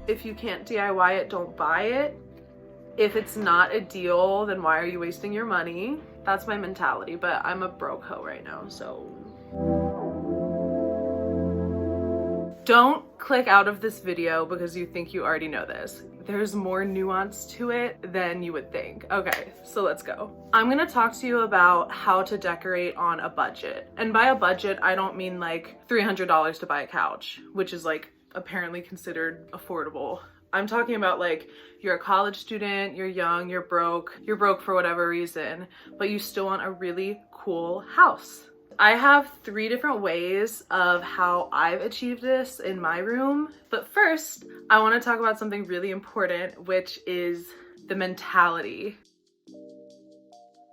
If you can't DIY it, don't buy it. If it's not a deal, then why are you wasting your money? That's my mentality, but I'm a broke hoe right now, so. Don't click out of this video because you think you already know this. There's more nuance to it than you would think. Okay, so let's go. I'm gonna talk to you about how to decorate on a budget. And by a budget, I don't mean like $300 to buy a couch, which is like apparently considered affordable. I'm talking about like you're a college student, you're young, you're broke for whatever reason, but you still want a really cool house. I have 3 different ways of how I've achieved this in my room. But first, I want to talk about something really important, which is the mentality.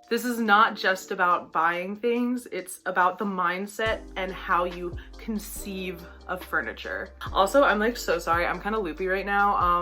This is not just about buying things, it's about the mindset and how you conceive of furniture. Also, I'm like so sorry, I'm kind of loopy right now.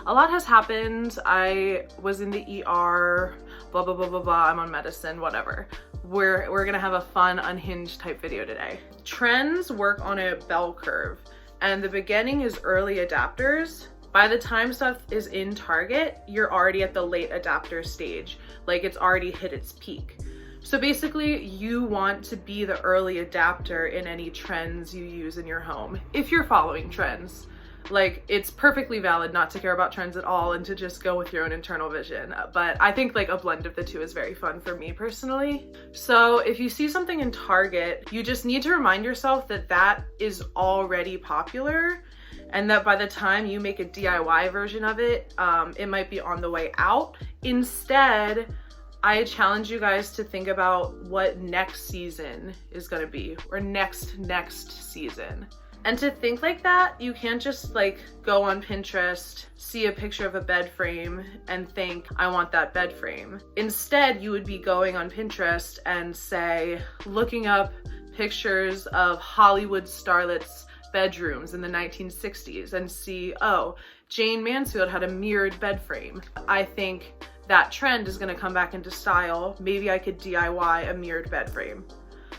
A lot has happened. I was in the ER, blah, blah, blah, blah, blah. I'm on medicine, whatever. We're gonna have a fun, unhinged type video today. Trends work on a bell curve, and the beginning is early adapters. By the time stuff is in Target, you're already at the late adapter stage. Like it's already hit its peak. So basically, you want to be the early adapter in any trends you use in your home. If you're following trends. Like, it's perfectly valid not to care about trends at all and to just go with your own internal vision. But I think like a blend of the two is very fun for me personally. So if you see something in Target, you just need to remind yourself that that is already popular and that by the time you make a DIY version of it, it might be on the way out. Instead, I challenge you guys to think about what next season is gonna be, or next season. And to think like that, you can't just like go on Pinterest, see a picture of a bed frame and think, I want that bed frame. Instead, you would be going on Pinterest and say, looking up pictures of Hollywood starlets' bedrooms in the 1960s and see, oh, Jane Mansfield had a mirrored bed frame. I think that trend is gonna come back into style. Maybe I could DIY a mirrored bed frame.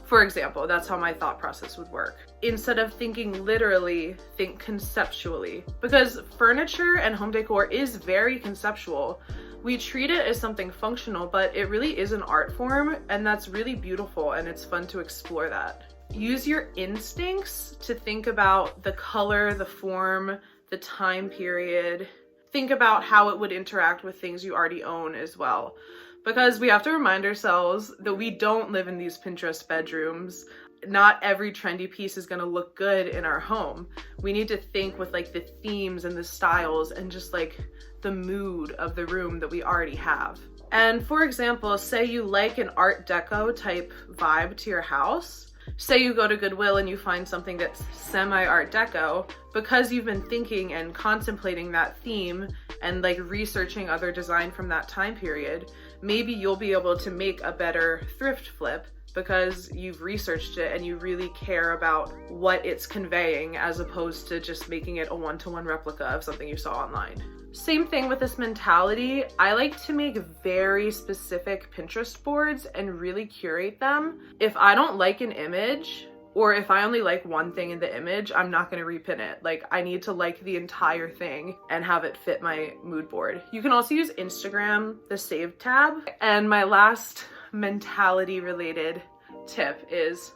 For example, that's how my thought process would work. Instead of thinking literally, think conceptually. Because furniture and home decor is very conceptual. We treat it as something functional, but it really is an art form, and that's really beautiful, and it's fun to explore that. Use your instincts to think about the color, the form, the time period. Think about how it would interact with things you already own as well. Because we have to remind ourselves that we don't live in these Pinterest bedrooms. Not every trendy piece is gonna look good in our home. We need to think with like the themes and the styles and just like the mood of the room that we already have. And for example, say you like an Art Deco type vibe to your house. Say you go to Goodwill and you find something that's semi-Art Deco, because you've been thinking and contemplating that theme and like researching other design from that time period, maybe you'll be able to make a better thrift flip because you've researched it and you really care about what it's conveying as opposed to just making it a one-to-one replica of something you saw online. Same thing with this mentality. I like to make very specific Pinterest boards and really curate them. If I don't like an image, or if I only like one thing in the image, I'm not gonna repin it. Like, I need to like the entire thing and have it fit my mood board. You can also use Instagram, the Save tab. And my last mentality related tip is,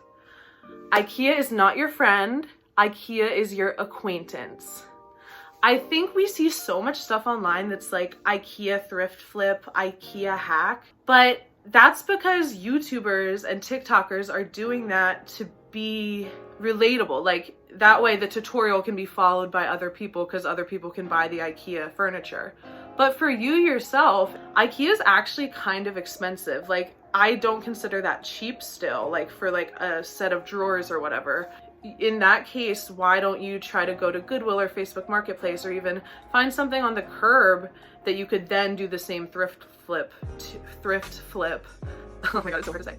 IKEA is not your friend, IKEA is your acquaintance. I think we see so much stuff online that's like IKEA thrift flip, IKEA hack, but that's because YouTubers and TikTokers are doing that to be relatable. Like that way the tutorial can be followed by other people because other people can buy the IKEA furniture. But for you yourself, IKEA is actually kind of expensive. Like I don't consider that cheap still, like for like a set of drawers or whatever. In that case, why don't you try to go to Goodwill or Facebook Marketplace or even find something on the curb that you could then do the same thrift flip. Oh my god, it's so hard to say.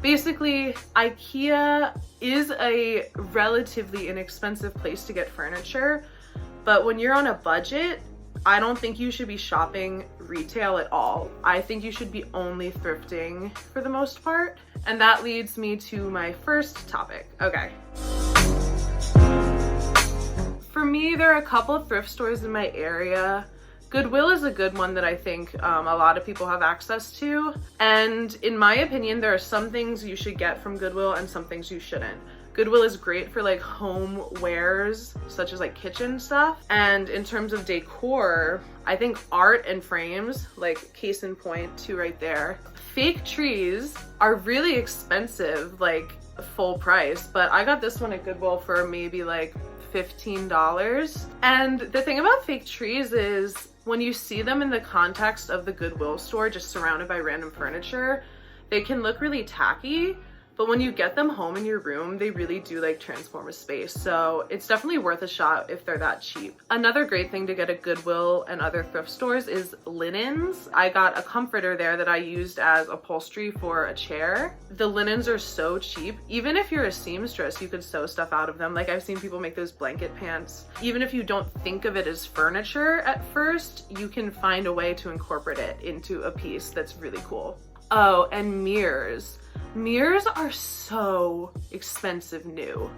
Basically, IKEA is a relatively inexpensive place to get furniture, but when you're on a budget, I don't think you should be shopping retail at all. I think you should be only thrifting for the most part. And that leads me to my first topic. Okay. For For me, there are a couple of thrift stores in my area. Goodwill is a good one that I think a lot of people have access to. And in my opinion, there are some things you should get from Goodwill and some things you shouldn't. Goodwill is great for like home wares, such as like kitchen stuff. And in terms of decor, I think art and frames, like case in point, two right there. Fake trees are really expensive, like full price, but I got this one at Goodwill for maybe like $15. And the thing about fake trees is when you see them in the context of the Goodwill store, just surrounded by random furniture, they can look really tacky. But when you get them home in your room, they really do like transform a space. So it's definitely worth a shot if they're that cheap. Another great thing to get at Goodwill and other thrift stores is linens. I got a comforter there that I used as upholstery for a chair. The linens are so cheap. Even if you're a seamstress, you could sew stuff out of them. Like I've seen people make those blanket pants. Even if you don't think of it as furniture at first, you can find a way to incorporate it into a piece that's really cool. Oh, and mirrors. Mirrors are so expensive new.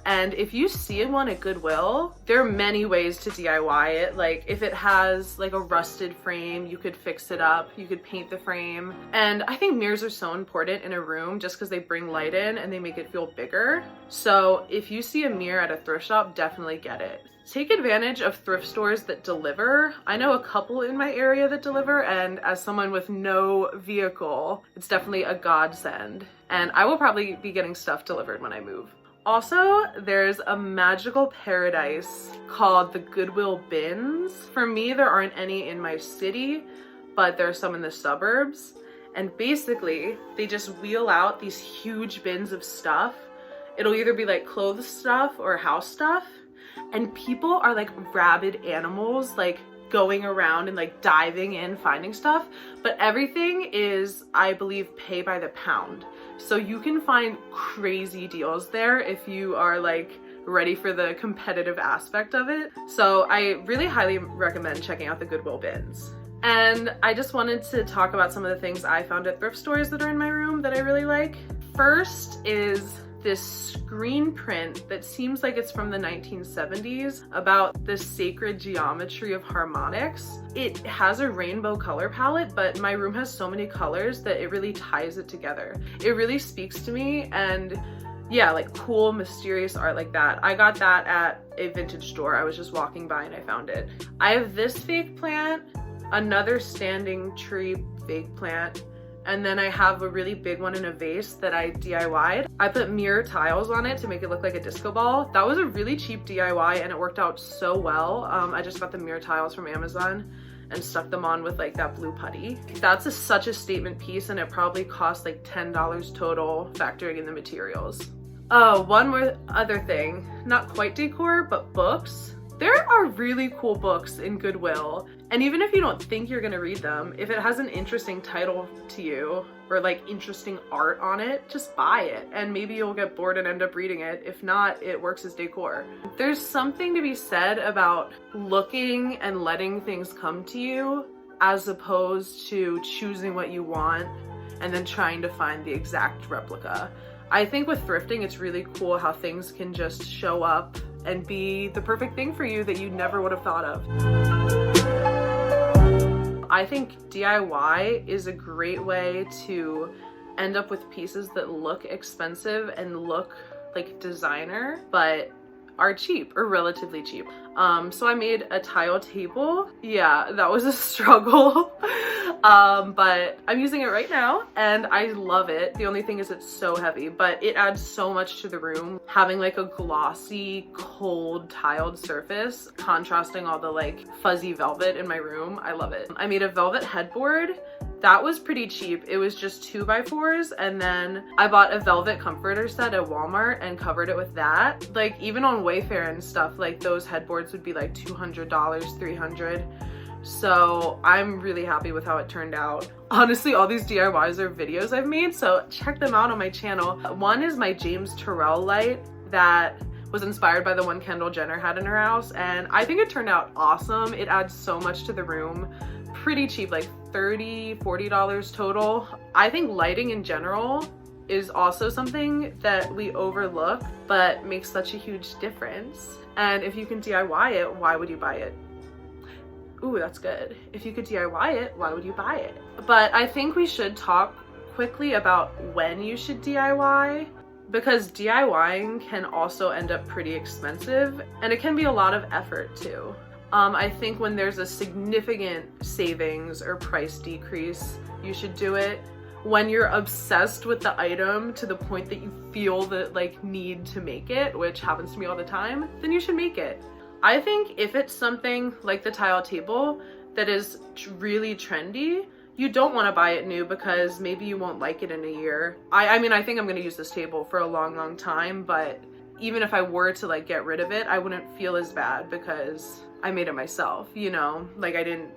And if you see one at Goodwill, there are many ways to DIY it. Like if it has like a rusted frame, you could fix it up, you could paint the frame. And I think mirrors are so important in a room just because they bring light in and they make it feel bigger. So if you see a mirror at a thrift shop, definitely get it. Take advantage of thrift stores that deliver. I know a couple in my area that deliver, and as someone with no vehicle, it's definitely a godsend. And I will probably be getting stuff delivered when I move. Also, there's a magical paradise called the Goodwill bins. For me, there aren't any in my city, but there are some in the suburbs. And basically, they just wheel out these huge bins of stuff. It'll either be like clothes stuff or house stuff. And people are like rabid animals, like going around and like diving in, finding stuff. But everything is, I believe, pay by the pound. So you can find crazy deals there if you are like ready for the competitive aspect of it. So I really highly recommend checking out the Goodwill bins. And I just wanted to talk about some of the things I found at thrift stores that are in my room that I really like. First is this screen print that seems like it's from the 1970s about the sacred geometry of harmonics. It has a rainbow color palette, but my room has so many colors that it really ties it together. It really speaks to me, and yeah, like cool, mysterious art like that. I got that at a vintage store. I was just walking by and I found it. I have this fake plant, another standing tree fake plant, and then I have a really big one in a vase that I DIY'd. I put mirror tiles on it to make it look like a disco ball. That was a really cheap DIY and it worked out so well. I just got the mirror tiles from Amazon and stuck them on with like that blue putty. That's such a statement piece, and it probably cost like $10 total, factoring in the materials. Oh, one more other thing, not quite decor, but books. There are really cool books in Goodwill, and even if you don't think you're gonna read them, if it has an interesting title to you or like interesting art on it, just buy it and maybe you'll get bored and end up reading it. If not, it works as decor. There's something to be said about looking and letting things come to you as opposed to choosing what you want and then trying to find the exact replica. I think with thrifting, it's really cool how things can just show up and be the perfect thing for you that you never would have thought of. I think DIY is a great way to end up with pieces that look expensive and look like designer, but are cheap or relatively cheap. So I made a tile table. Yeah, that was a struggle. But I'm using it right now and I love it. The only thing is it's so heavy, but it adds so much to the room. Having like a glossy, cold tiled surface, contrasting all the like fuzzy velvet in my room. I love it. I made a velvet headboard. That was pretty cheap. It was just 2x4s, and then I bought a velvet comforter set at Walmart and covered it with that. Like even on Wayfair and stuff, like those headboards would be like $200, $300. So I'm really happy with how it turned out. Honestly, all these DIYs are videos I've made, so check them out on my channel. One is my James Turrell light that was inspired by the one Kendall Jenner had in her house, and I think it turned out awesome. It adds so much to the room. Pretty cheap, like $30, $40 total. I think lighting in general is also something that we overlook but makes such a huge difference. And if you can DIY it, why would you buy it? Ooh, that's good. If you could DIY it, why would you buy it? But I think we should talk quickly about when you should DIY, because DIYing can also end up pretty expensive and it can be a lot of effort too. I think when there's a significant savings or price decrease, you should do it. When you're obsessed with the item to the point that you feel the need to make it, which happens to me all the time, then you should make it. I think if it's something like the tile table that is really trendy, you don't want to buy it new because maybe you won't like it in a year. I mean, I think I'm going to use this table for a long time, but even if I were to get rid of it, I wouldn't feel as bad because I made it myself, you know? I didn't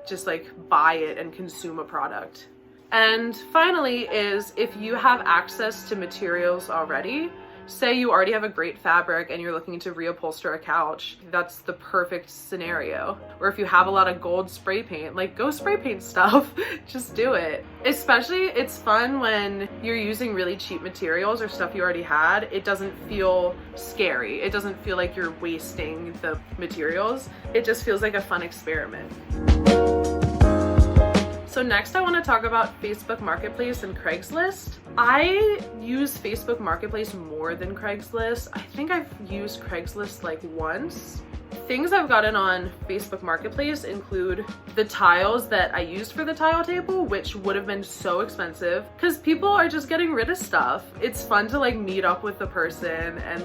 just buy it and consume a product. And finally is if you have access to materials already, say you already have a great fabric and you're looking to reupholster a couch, that's the perfect scenario. Or if you have a lot of gold spray paint, go spray paint stuff, just do it. Especially it's fun when you're using really cheap materials or stuff you already had. It doesn't feel scary. It doesn't feel like you're wasting the materials. It just feels like a fun experiment. So next I want to talk about Facebook Marketplace and Craigslist. I use Facebook Marketplace more than Craigslist. I think I've used Craigslist once. Things I've gotten on Facebook Marketplace include the tiles that I used for the tile table, which would have been so expensive because people are just getting rid of stuff. It's fun to meet up with the person and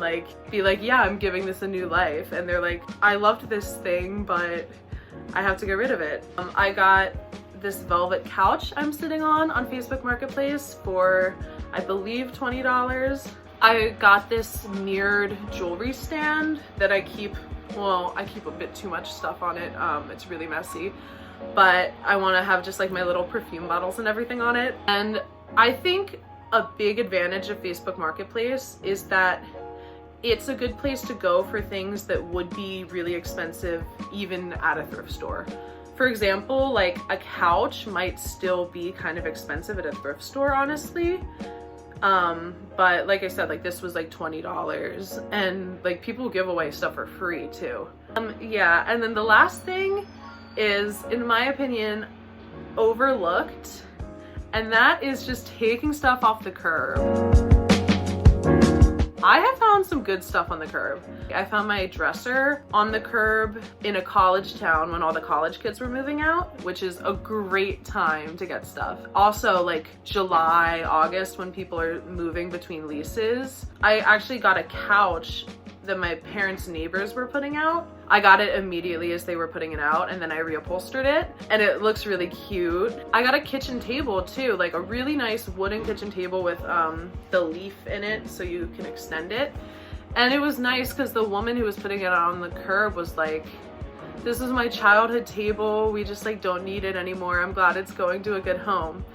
be yeah, I'm giving this a new life. And they're I loved this thing, but I have to get rid of it. I got this velvet couch I'm sitting on Facebook Marketplace for, I believe, $20. I got this mirrored jewelry stand that I keep a bit too much stuff on it. It's really messy, but I want to have just my little perfume bottles and everything on it. And I think a big advantage of Facebook Marketplace is that it's a good place to go for things that would be really expensive even at a thrift store. For example, a couch might still be kind of expensive at a thrift store, honestly. But like I said, this was $20 and people give away stuff for free too. Yeah, and then the last thing is, in my opinion, overlooked, and that is just taking stuff off the curb. I have found some good stuff on the curb. I found my dresser on the curb in a college town when all the college kids were moving out, which is a great time to get stuff. Also July, August, when people are moving between leases. I actually got a couch that my parents' neighbors were putting out. I got it immediately as they were putting it out, and then I reupholstered it and it looks really cute. I got a kitchen table too, a really nice wooden kitchen table with the leaf in it so you can extend it. And it was nice because the woman who was putting it on the curb was this is my childhood table, we just don't need it anymore, I'm glad it's going to a good home.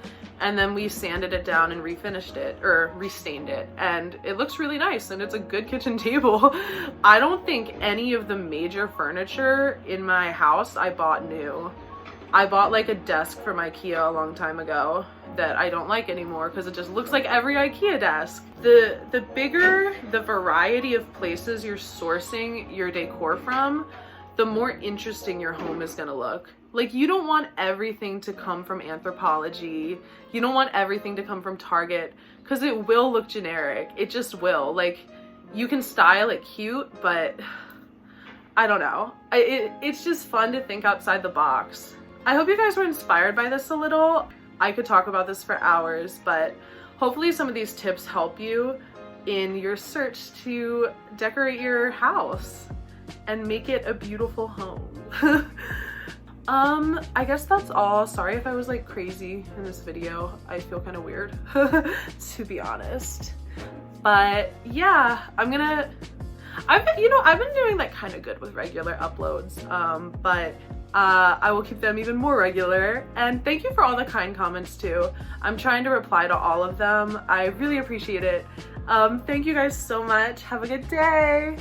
And then we sanded it down and refinished it, or restained it, and it looks really nice and it's a good kitchen table. I don't think any of the major furniture in my house I bought new. I bought a desk from IKEA a long time ago that I don't like anymore because it just looks like every IKEA desk. The bigger the variety of places you're sourcing your decor from, the more interesting your home is gonna look. You don't want everything to come from Anthropologie. You don't want everything to come from Target because it will look generic. It just will. You can style it cute, but I don't know. It's just fun to think outside the box. I hope you guys were inspired by this a little. I could talk about this for hours, but hopefully some of these tips help you in your search to decorate your house and make it a beautiful home. I guess that's all. Sorry if I was crazy in this video. I feel kind of weird, to be honest. But yeah, I've been doing kind of good with regular uploads, but I will keep them even more regular. And thank you for all the kind comments too. I'm trying to reply to all of them. I really appreciate it. Thank you guys so much. Have a good day.